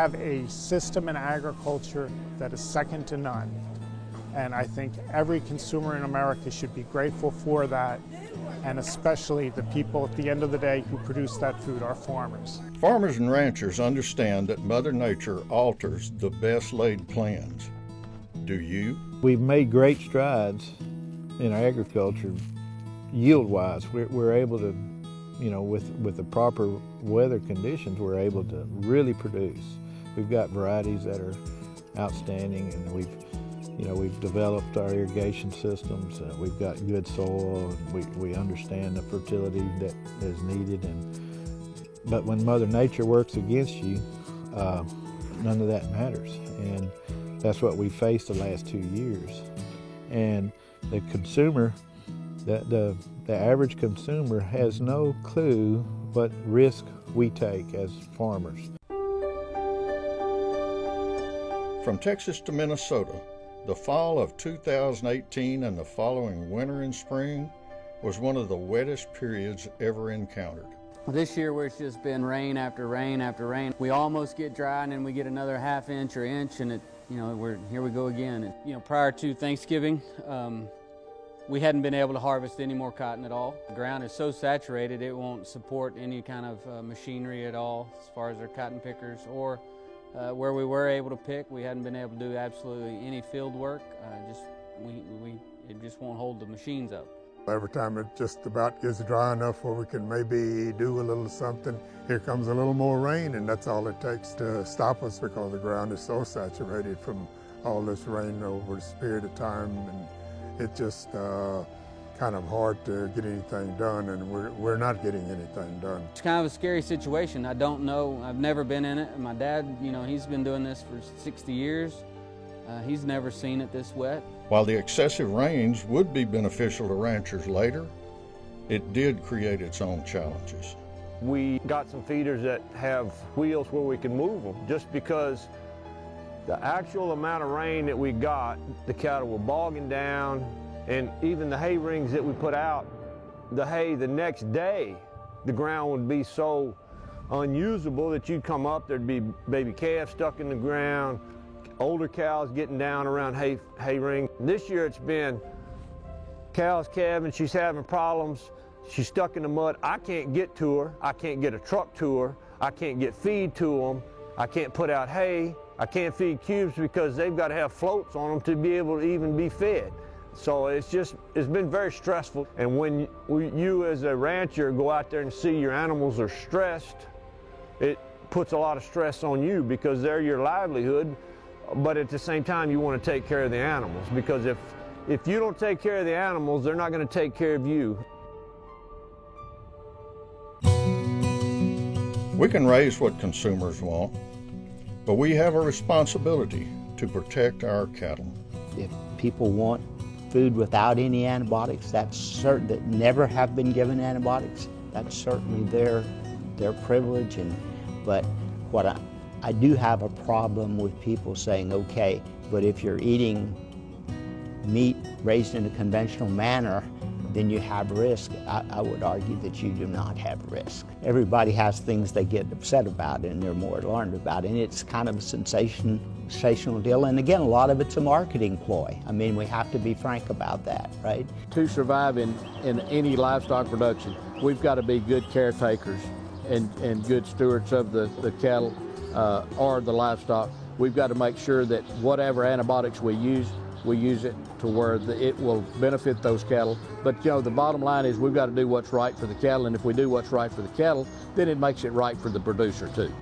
have a system in agriculture that is second to none. And I think every consumer in America should be grateful for that, and especially the people at the end of the day who produce that food, our farmers. Farmers and ranchers understand that Mother Nature alters the best laid plans. Do you? We've made great strides in our agriculture yield-wise. We're able to, with the proper weather conditions, we're able to really produce. We've got varieties that are outstanding, and we've developed our irrigation systems. We've got good soil. We understand the fertility that is needed. But when Mother Nature works against you, none of that matters. And that's what we faced the last 2 years. And the consumer, the average consumer has no clue what risk we take as farmers. From Texas to Minnesota, the fall of 2018 and the following winter and spring was one of the wettest periods ever encountered. This year where it's just been rain after rain after rain, we almost get dry and then we get another half inch or inch, and here we go again. Prior to Thanksgiving, we hadn't been able to harvest any more cotton at all. The ground is so saturated it won't support any kind of machinery at all as far as our cotton pickers, or where we were able to pick, we hadn't been able to do absolutely any field work. It just won't hold the machines up. Every time it just about gets dry enough where we can maybe do a little something, here comes a little more rain, and that's all it takes to stop us, because the ground is so saturated from all this rain over this period of time, and it's just kind of hard to get anything done, and we're not getting anything done. It's kind of a scary situation. I don't know, I've never been in it. My dad, he's been doing this for 60 years. He's never seen it this wet. While the excessive rains would be beneficial to ranchers later, it did create its own challenges. We got some feeders that have wheels where we can move them, just because the actual amount of rain that we got, the cattle were bogging down, and even the hay rings that we put out, the hay the next day, the ground would be so unusable that you'd come up, there'd be baby calves stuck in the ground, older cows getting down around hay ring. This year it's been cows calving, she's having problems, she's stuck in the mud. I can't get to her, I can't get a truck to her, I can't get feed to them, I can't put out hay, I can't feed cubes because they've got to have floats on them to be able to even be fed. So it's been very stressful. And when you as a rancher go out there and see your animals are stressed, it puts a lot of stress on you, because they're your livelihood. But at the same time, you want to take care of the animals, because if you don't take care of the animals, they're not going to take care of you. We can raise what consumers want, but we have a responsibility to protect our cattle. If people want food without any antibiotics, that's certain, that never have been given antibiotics, that's certainly their privilege. But what I do have a problem with people saying, okay, but if you're eating meat raised in a conventional manner, then you have risk. I would argue that you do not have risk. Everybody has things they get upset about and they're more alarmed about, and it's kind of a sensational deal. And again, a lot of it's a marketing ploy. I mean, we have to be frank about that, right? To survive in any livestock production, we've got to be good caretakers and good stewards of the cattle or the livestock. We've got to make sure that whatever antibiotics we use it to where it will benefit those cattle. But the bottom line is we've got to do what's right for the cattle, and if we do what's right for the cattle, then it makes it right for the producer too.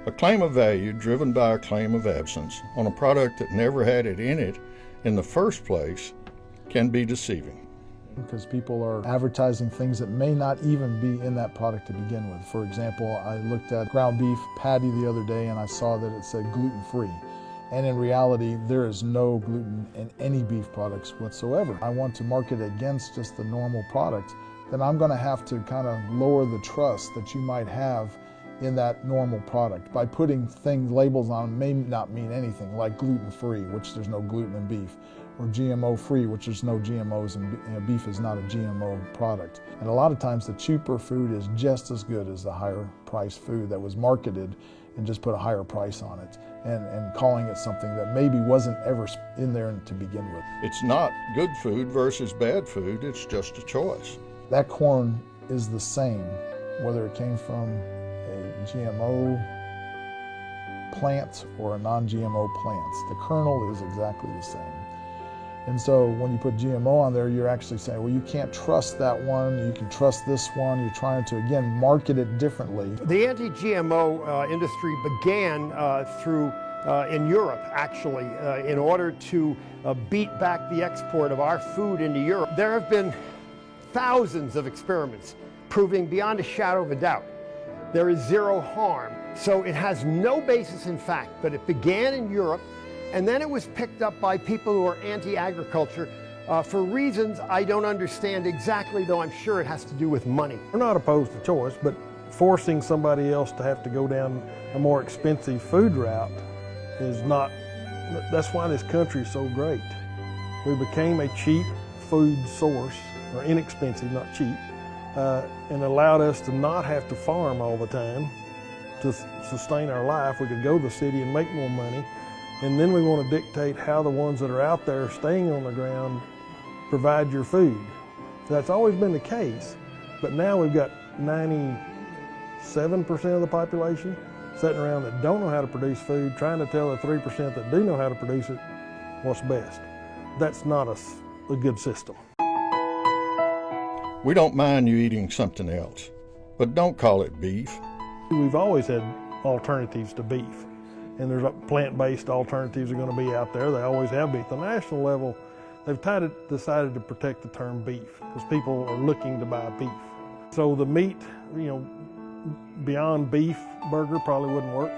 A claim of value driven by a claim of absence on a product that never had it in the first place can be deceiving. Because people are advertising things that may not even be in that product to begin with. For example, I looked at ground beef patty the other day and I saw that it said gluten-free. And in reality, there is no gluten in any beef products whatsoever. I want to market against just the normal product, then I'm going to have to kind of lower the trust that you might have in that normal product. By putting labels on may not mean anything, like gluten-free, which there's no gluten in beef, or GMO free, which there's no GMOs, and beef is not a GMO product. And a lot of times the cheaper food is just as good as the higher priced food that was marketed and just put a higher price on it and calling it something that maybe wasn't ever in there to begin with. It's not good food versus bad food, it's just a choice. That corn is the same, whether it came from a GMO plant or a non-GMO plant. The kernel is exactly the same. And so when you put GMO on there, you're actually saying, well, you can't trust that one, you can trust this one. You're trying to, again, market it differently. The anti-GMO industry began in Europe, actually, in order to beat back the export of our food into Europe. There have been thousands of experiments proving beyond a shadow of a doubt there is zero harm. So it has no basis in fact, but it began in Europe, and then it was picked up by people who are anti-agriculture for reasons I don't understand exactly, though I'm sure it has to do with money. We're not opposed to choice, but forcing somebody else to have to go down a more expensive food route is not, that's why this country is so great. We became a cheap food source, or inexpensive, not cheap, and allowed us to not have to farm all the time to sustain our life. We could go to the city and make more money, and then we want to dictate how the ones that are out there staying on the ground provide your food. That's always been the case, but now we've got 97% of the population sitting around that don't know how to produce food, trying to tell the 3% that do know how to produce it what's best. That's not a good system. We don't mind you eating something else, but don't call it beef. We've always had alternatives to beef, and there's plant-based alternatives are going to be out there. They always have been. At the national level, they've decided to protect the term beef because people are looking to buy beef. So the meat, Beyond Beef burger probably wouldn't work.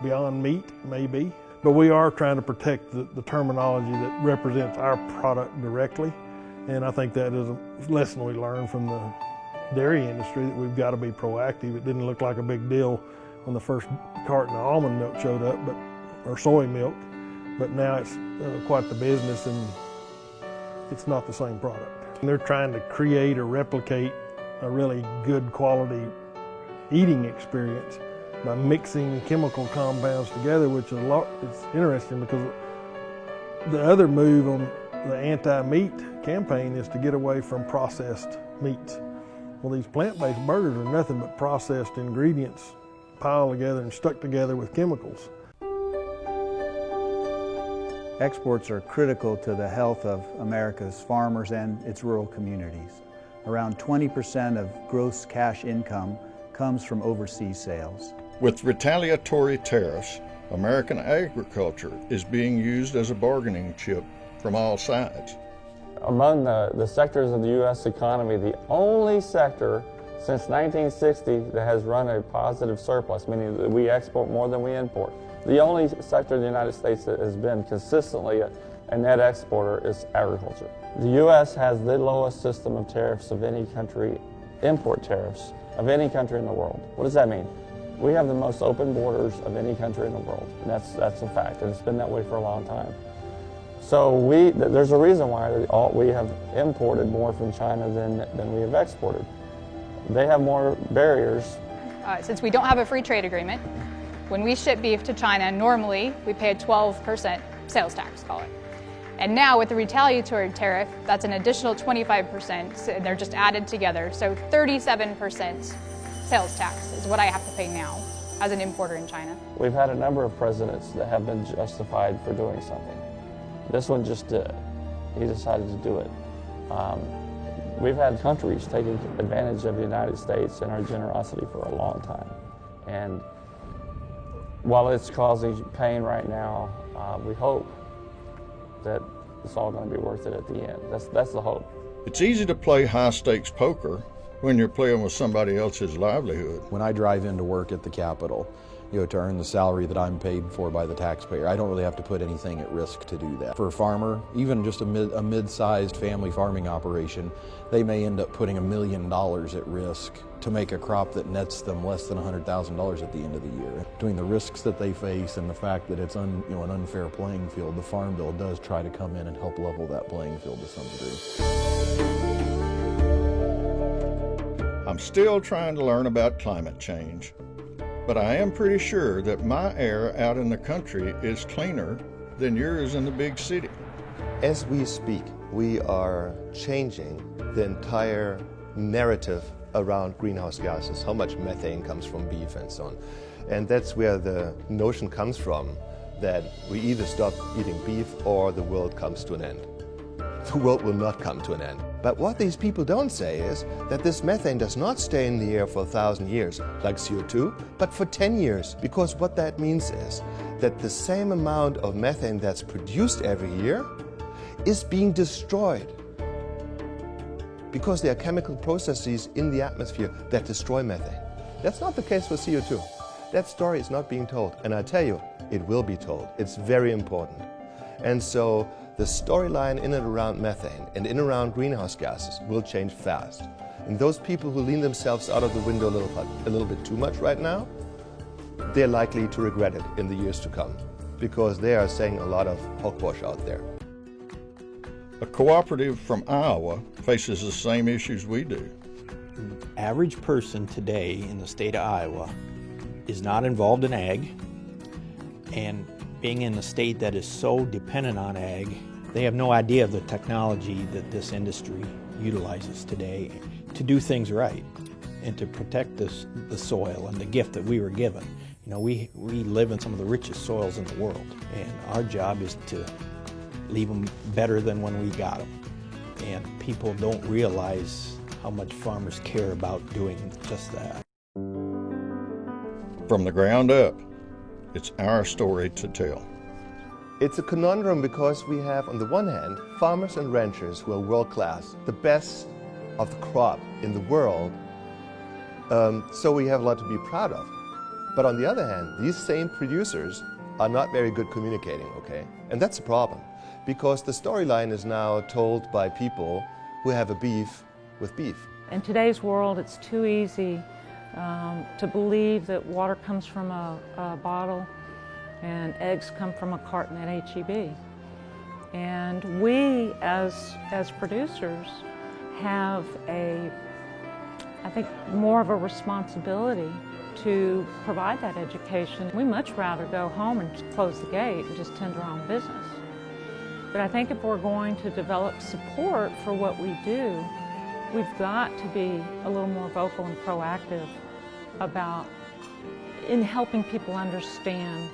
Beyond Meat, maybe. But we are trying to protect the terminology that represents our product directly. And I think that is a lesson we learned from the dairy industry, that we've got to be proactive. It didn't look like a big deal when the first carton of almond milk showed up, or soy milk, but now it's quite the business, and it's not the same product. And they're trying to create or replicate a really good quality eating experience by mixing chemical compounds together, which is it's interesting because the other move on the anti-meat campaign is to get away from processed meats. Well, these plant-based burgers are nothing but processed ingredients piled together and stuck together with chemicals. Exports are critical to the health of America's farmers and its rural communities. Around 20% of gross cash income comes from overseas sales. With retaliatory tariffs, American agriculture is being used as a bargaining chip from all sides. Among the sectors of the U.S. economy, the only sector since 1960 that has run a positive surplus, meaning that we export more than we import. The only sector in the United States that has been consistently a net exporter is agriculture. The U.S. has the lowest system of tariffs of any country, import tariffs, of any country in the world. What does that mean? We have the most open borders of any country in the world, and that's a fact, and it's been that way for a long time. So there's a reason why we have imported more from China than we have exported. They have more barriers. Since we don't have a free trade agreement, when we ship beef to China, normally we pay a 12% sales tax, call it. And now with the retaliatory tariff, that's an additional 25%, and they're just added together. So 37% sales tax is what I have to pay now as an importer in China. We've had a number of presidents that have been justified for doing something. This one just did. He decided to do it. We've had countries taking advantage of the United States and our generosity for a long time. And while it's causing pain right now, we hope that it's all going to be worth it at the end. That's the hope. It's easy to play high-stakes poker when you're playing with somebody else's livelihood. When I drive into work at the Capitol, to earn the salary that I'm paid for by the taxpayer. I don't really have to put anything at risk to do that. For a farmer, even just a mid-sized family farming operation, they may end up putting $1 million at risk to make a crop that nets them less than $100,000 at the end of the year. Between the risks that they face and the fact that it's an unfair playing field, the Farm Bill does try to come in and help level that playing field to some degree. I'm still trying to learn about climate change, but I am pretty sure that my air out in the country is cleaner than yours in the big city. As we speak, we are changing the entire narrative around greenhouse gases, how much methane comes from beef and so on. And that's where the notion comes from that we either stop eating beef or the world comes to an end. The world will not come to an end. But what these people don't say is that this methane does not stay in the air for 1,000 years, like CO2, but for 10 years. Because what that means is that the same amount of methane that's produced every year is being destroyed. Because there are chemical processes in the atmosphere that destroy methane. That's not the case for CO2. That story is not being told. And I tell you, it will be told. It's very important. And so the storyline in and around methane and in and around greenhouse gases will change fast. And those people who lean themselves out of the window a little bit too much right now, they're likely to regret it in the years to come, because they are saying a lot of hogwash out there. A cooperative from Iowa faces the same issues we do. The average person today in the state of Iowa is not involved in ag, and being in a state that is so dependent on ag, they have no idea of the technology that this industry utilizes today to do things right and to protect the soil and the gift that we were given. We live in some of the richest soils in the world, and our job is to leave them better than when we got them. And people don't realize how much farmers care about doing just that. From the ground up, it's our story to tell. It's a conundrum because we have, on the one hand, farmers and ranchers who are world-class, the best of the crop in the world, so we have a lot to be proud of. But on the other hand, these same producers are not very good communicating, okay? And that's a problem, because the storyline is now told by people who have a beef with beef. In today's world, it's too easy to believe that water comes from a bottle and eggs come from a carton at H-E-B. And we, as producers, have I think, more of a responsibility to provide that education. We much rather go home and close the gate and just tend our own business. But I think if we're going to develop support for what we do, we've got to be a little more vocal and proactive in helping people understand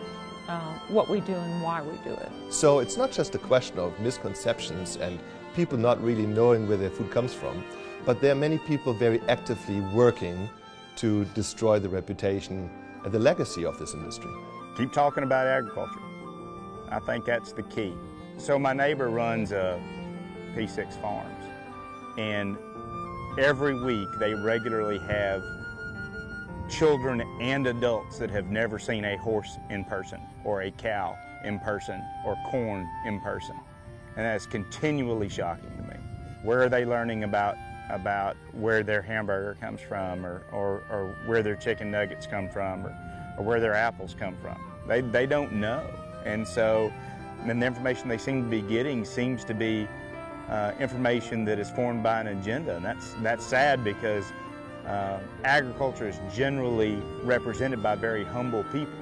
what we do and why we do it. So it's not just a question of misconceptions and people not really knowing where their food comes from, but there are many people very actively working to destroy the reputation and the legacy of this industry. Keep talking about agriculture. I think that's the key. So my neighbor runs P6 Farms, and every week they regularly have children and adults that have never seen a horse in person, or a cow in person, or corn in person. And that's continually shocking to me. Where are they learning about where their hamburger comes from, or where their chicken nuggets come from, or where their apples come from? They don't know. And so the information they seem to be getting seems to be information that is formed by an agenda. And that's sad, because agriculture is generally represented by very humble people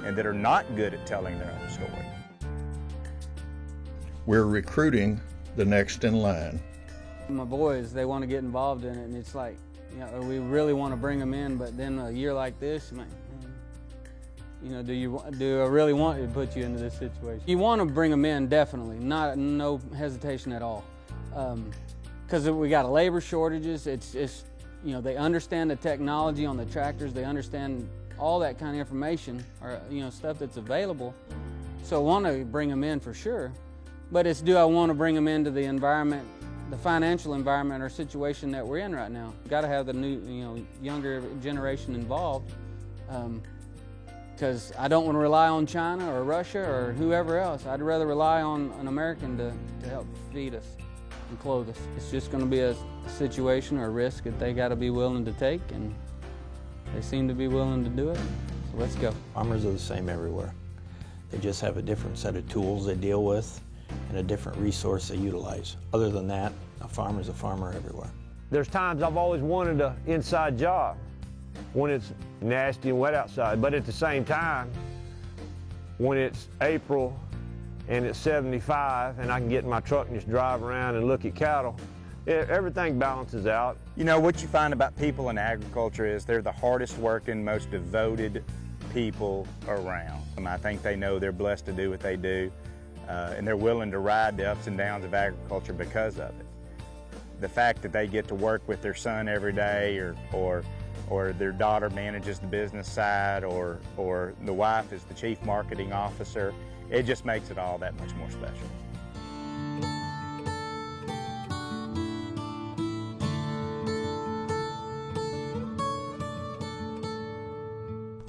and that are not good at telling their own story. We're recruiting the next in line. My boys, they want to get involved in it, and it's like, we really want to bring them in, but then a year like this, do I really want to put you into this situation? You want to bring them in, definitely, no hesitation at all, because we got labor shortages. It's they understand the technology on the tractors, they understand all that kind of information, or stuff that's available. So I want to bring them in for sure, but it's, do I want to bring them into the environment, the financial environment or situation that we're in right now? Got to have the new, younger generation involved. because I don't want to rely on China or Russia or whoever else. I'd rather rely on an American to help feed us and clothe us. It's just going to be a situation or a risk that they got to be willing to take, and they seem to be willing to do it. So let's go. Farmers are the same everywhere. They just have a different set of tools they deal with and a different resource they utilize. Other than that, a farmer's a farmer everywhere. There's times I've always wanted an inside job when it's nasty and wet outside, but at the same time, when it's April and it's 75 and I can get in my truck and just drive around and look at cattle, everything balances out. You know, what you find about people in agriculture is they're the hardest working, most devoted people around. I think they know they're blessed to do what they do, and they're willing to ride the ups and downs of agriculture because of it. The fact that they get to work with their son every day, or their daughter manages the business side, or the wife is the chief marketing officer, it just makes it all that much more special.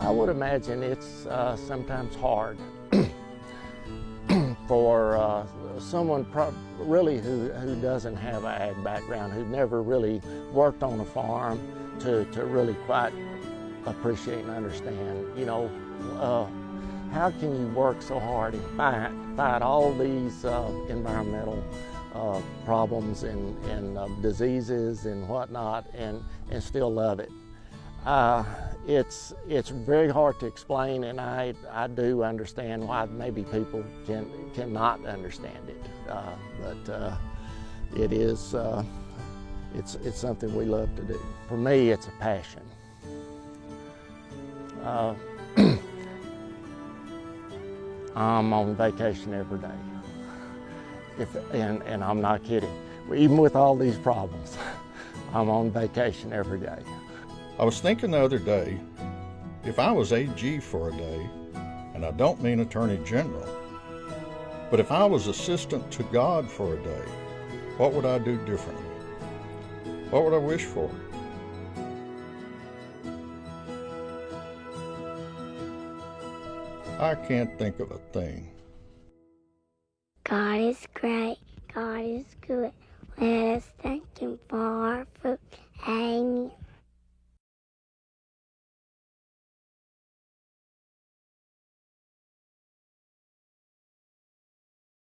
I would imagine it's sometimes hard for someone really who doesn't have an ag background, who never really worked on a farm, to really quite appreciate and understand, you know, how can you work so hard and fight all these environmental problems and diseases and whatnot, and still love it. It's very hard to explain, and I do understand why maybe people cannot understand it, but it is it's something we love to do. For me, it's a passion. I'm on vacation every day, and I'm not kidding. Even with all these problems, I'm on vacation every day. I was thinking the other day, if I was AG for a day, and I don't mean Attorney General, but if I was assistant to God for a day, what would I do differently? What would I wish for? I can't think of a thing. God is great. God is good. Let us thank Him for